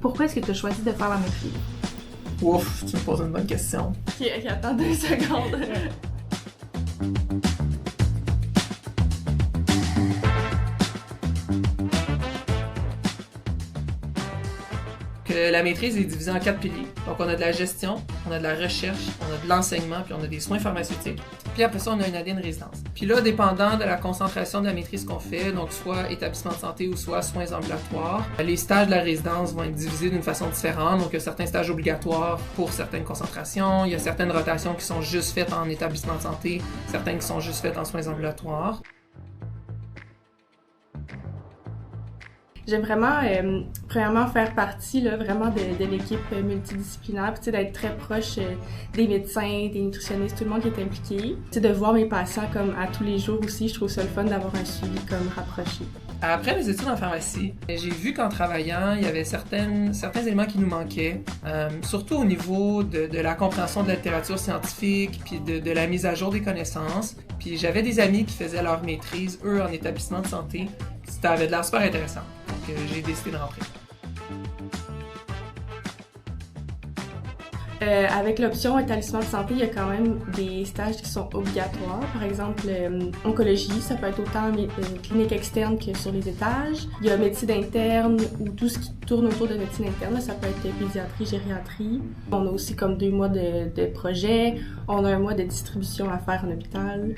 Pourquoi est-ce que tu as choisi de faire la maîtrise? Ouf, tu me poses une bonne question. Ok, attends 2 secondes. Que la maîtrise est divisée en 4 piliers. Donc, on a de la gestion, on a de la recherche, on a de l'enseignement, puis on a des soins pharmaceutiques. Puis après ça, on a une année de résidence. Puis là, dépendant de la concentration de la maîtrise qu'on fait, donc soit établissement de santé ou soit soins ambulatoires, les stages de la résidence vont être divisés d'une façon différente. Donc, il y a certains stages obligatoires pour certaines concentrations, il y a certaines rotations qui sont juste faites en établissement de santé, certaines qui sont juste faites en soins ambulatoires. J'aime vraiment, premièrement, faire partie là, vraiment de l'équipe multidisciplinaire, puis d'être très proche des médecins, des nutritionnistes, tout le monde qui est impliqué. De voir mes patients comme à tous les jours aussi, je trouve ça le fun d'avoir un suivi comme rapproché. Après mes études en pharmacie, j'ai vu qu'en travaillant, il y avait certains éléments qui nous manquaient, surtout au niveau de la compréhension de la littérature scientifique, puis de la mise à jour des connaissances. Puis j'avais des amis qui faisaient leur maîtrise, eux, en établissement de santé. Ça avait de l'air super intéressant. Donc j'ai décidé de rentrer. Avec l'option établissement de santé, il y a quand même des stages qui sont obligatoires. Par exemple, oncologie, ça peut être autant clinique externe que sur les étages. Il y a médecine interne ou tout ce qui tourne autour de médecine interne. Là, ça peut être pédiatrie, gériatrie. On a aussi comme 2 mois de projet. On a 1 mois de distribution à faire en hôpital.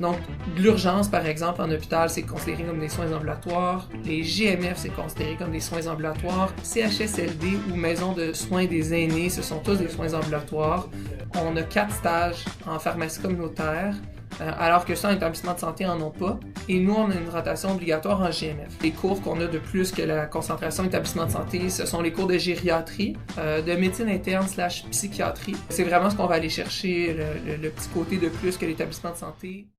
Donc, l'urgence, par exemple, en hôpital, c'est considéré comme des soins ambulatoires. Les GMF, c'est considéré comme des soins ambulatoires. CHSLD ou Maison de soins des aînés, ce sont tous des soins ambulatoires. On a 4 stages en pharmacie communautaire, alors que ça, en établissement de santé, en ont pas. Et nous, on a une rotation obligatoire en GMF. Les cours qu'on a de plus que la concentration établissement de santé, ce sont les cours de gériatrie, de médecine interne / psychiatrie. C'est vraiment ce qu'on va aller chercher, le petit côté de plus que l'établissement de santé.